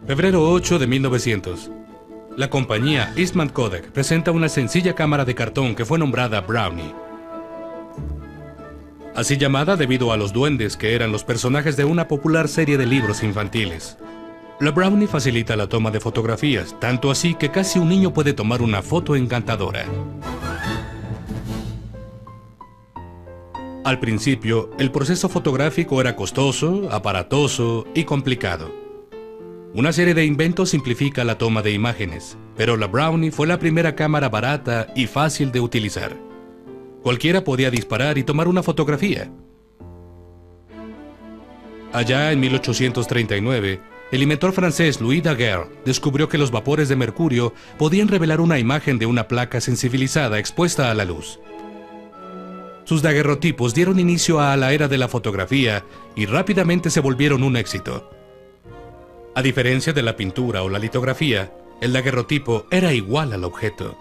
Febrero 8 de 1900. La compañía Eastman Kodak presenta una sencilla cámara de cartón que fue nombrada Brownie. Así llamada debido a los duendes que eran los personajes de una popular serie de libros infantiles. La Brownie facilita la toma de fotografías, tanto así que casi un niño puede tomar una foto encantadora. Al principio, el proceso fotográfico era costoso, aparatoso y complicado. Una serie de inventos simplifica la toma de imágenes, pero la Brownie fue la primera cámara barata y fácil de utilizar. Cualquiera podía disparar y tomar una fotografía. Allá en 1839, el inventor francés Louis Daguerre descubrió que los vapores de mercurio podían revelar una imagen de una placa sensibilizada expuesta a la luz. Sus daguerrotipos dieron inicio a la era de la fotografía y rápidamente se volvieron un éxito. A diferencia de la pintura o la litografía, el daguerrotipo era igual al objeto.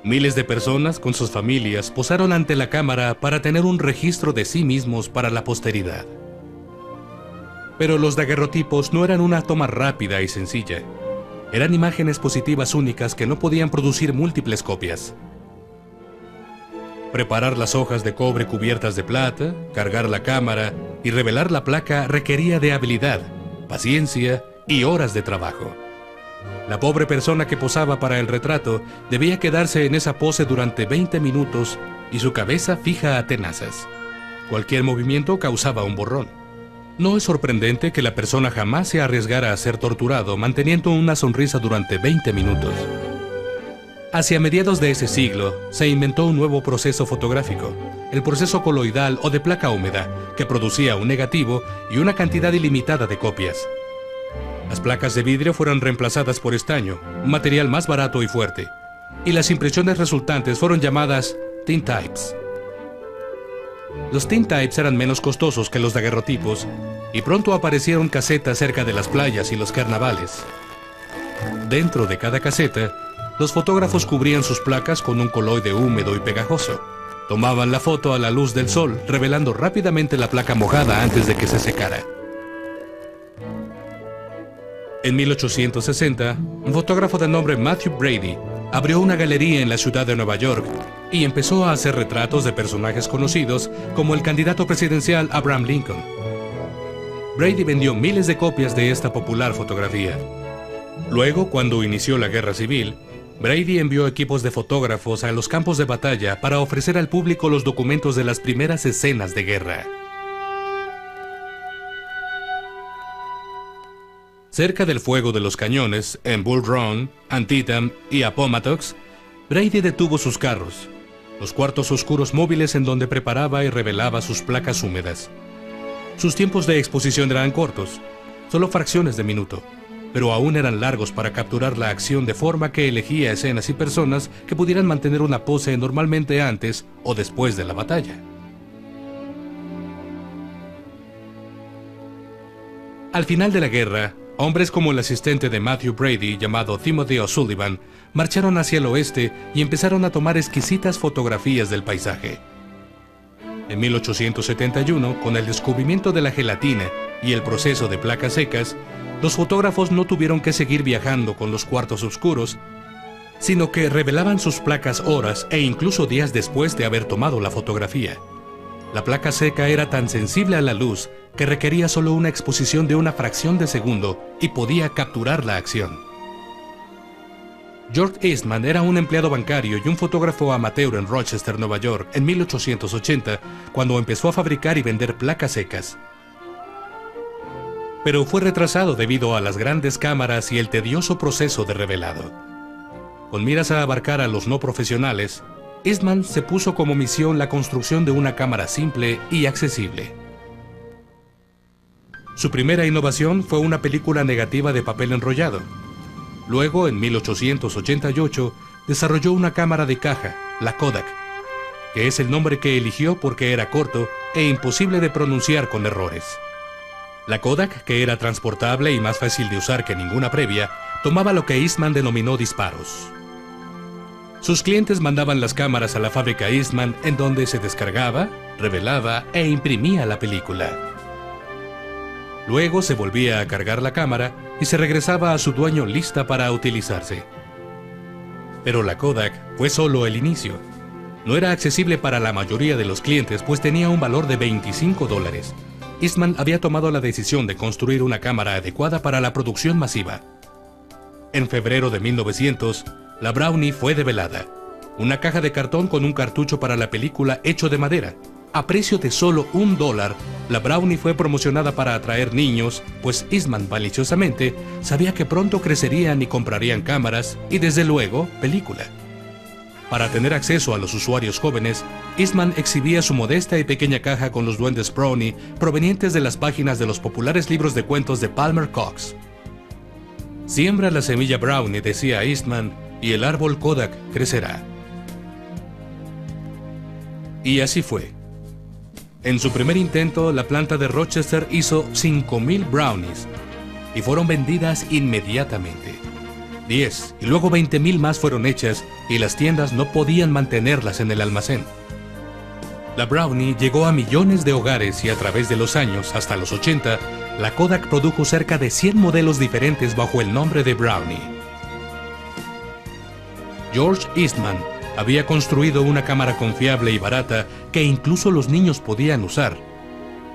Miles de personas con sus familias posaron ante la cámara para tener un registro de sí mismos para la posteridad. Pero los daguerrotipos no eran una toma rápida y sencilla. Eran imágenes positivas únicas que no podían producir múltiples copias. Preparar las hojas de cobre cubiertas de plata, cargar la cámara y revelar la placa requería de habilidad, paciencia y horas de trabajo. La pobre persona que posaba para el retrato debía quedarse en esa pose durante 20 minutos y su cabeza fija a tenazas. Cualquier movimiento causaba un borrón. No es sorprendente que la persona jamás se arriesgara a ser torturado manteniendo una sonrisa durante 20 minutos. Hacia mediados de ese siglo, se inventó un nuevo proceso fotográfico, el proceso coloidal o de placa húmeda, que producía un negativo y una cantidad ilimitada de copias. Las placas de vidrio fueron reemplazadas por estaño, un material más barato y fuerte, y las impresiones resultantes fueron llamadas tintypes. Los tintypes eran menos costosos que los daguerrotipos, y pronto aparecieron casetas cerca de las playas y los carnavales. Dentro de cada caseta, los fotógrafos cubrían sus placas con un coloide húmedo y pegajoso. Tomaban la foto a la luz del sol, revelando rápidamente la placa mojada antes de que se secara. En 1860, un fotógrafo de nombre Matthew Brady abrió una galería en la ciudad de Nueva York y empezó a hacer retratos de personajes conocidos como el candidato presidencial Abraham Lincoln. Brady vendió miles de copias de esta popular fotografía. Luego, cuando inició la Guerra Civil, Brady envió equipos de fotógrafos a los campos de batalla para ofrecer al público los documentos de las primeras escenas de guerra. Cerca del fuego de los cañones, en Bull Run, Antietam y Appomattox, Brady detuvo sus carros, los cuartos oscuros móviles en donde preparaba y revelaba sus placas húmedas. Sus tiempos de exposición eran cortos, solo fracciones de minuto, pero aún eran largos para capturar la acción de forma que elegía escenas y personas que pudieran mantener una pose normalmente antes o después de la batalla. Al final de la guerra, hombres como el asistente de Matthew Brady, llamado Timothy O'Sullivan, marcharon hacia el oeste y empezaron a tomar exquisitas fotografías del paisaje. En 1871, con el descubrimiento de la gelatina y el proceso de placas secas, los fotógrafos no tuvieron que seguir viajando con los cuartos oscuros, sino que revelaban sus placas horas e incluso días después de haber tomado la fotografía. La placa seca era tan sensible a la luz que requería solo una exposición de una fracción de segundo y podía capturar la acción. George Eastman era un empleado bancario y un fotógrafo amateur en Rochester, Nueva York, en 1880, cuando empezó a fabricar y vender placas secas. Pero fue retrasado debido a las grandes cámaras y el tedioso proceso de revelado. Con miras a abarcar a los no profesionales, Eastman se puso como misión la construcción de una cámara simple y accesible. Su primera innovación fue una película negativa de papel enrollado. Luego, en 1888, desarrolló una cámara de caja, la Kodak, que es el nombre que eligió porque era corto e imposible de pronunciar con errores. La Kodak, que era transportable y más fácil de usar que ninguna previa, tomaba lo que Eastman denominó disparos. Sus clientes mandaban las cámaras a la fábrica Eastman, en donde se descargaba, revelaba e imprimía la película. Luego se volvía a cargar la cámara y se regresaba a su dueño lista para utilizarse. Pero la Kodak fue solo el inicio. No era accesible para la mayoría de los clientes, pues tenía un valor de $25. Eastman había tomado la decisión de construir una cámara adecuada para la producción masiva. En febrero de 1900, la Brownie fue develada. Una caja de cartón con un cartucho para la película hecho de madera. A precio de solo $1, la Brownie fue promocionada para atraer niños, pues Eastman maliciosamente sabía que pronto crecerían y comprarían cámaras y desde luego película. Para tener acceso a los usuarios jóvenes, Eastman exhibía su modesta y pequeña caja con los duendes Brownie provenientes de las páginas de los populares libros de cuentos de Palmer Cox. Siembra la semilla Brownie, decía Eastman, y el árbol Kodak crecerá. Y así fue. En su primer intento, la planta de Rochester hizo 5,000 Brownies y fueron vendidas inmediatamente. 10 y luego 20,000 más fueron hechas y las tiendas no podían mantenerlas en el almacén. La Brownie llegó a millones de hogares y a través de los años, hasta los 80, la Kodak produjo cerca de 100 modelos diferentes bajo el nombre de Brownie. George Eastman había construido una cámara confiable y barata que incluso los niños podían usar.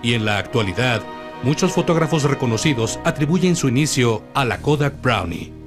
Y en la actualidad, muchos fotógrafos reconocidos atribuyen su inicio a la Kodak Brownie.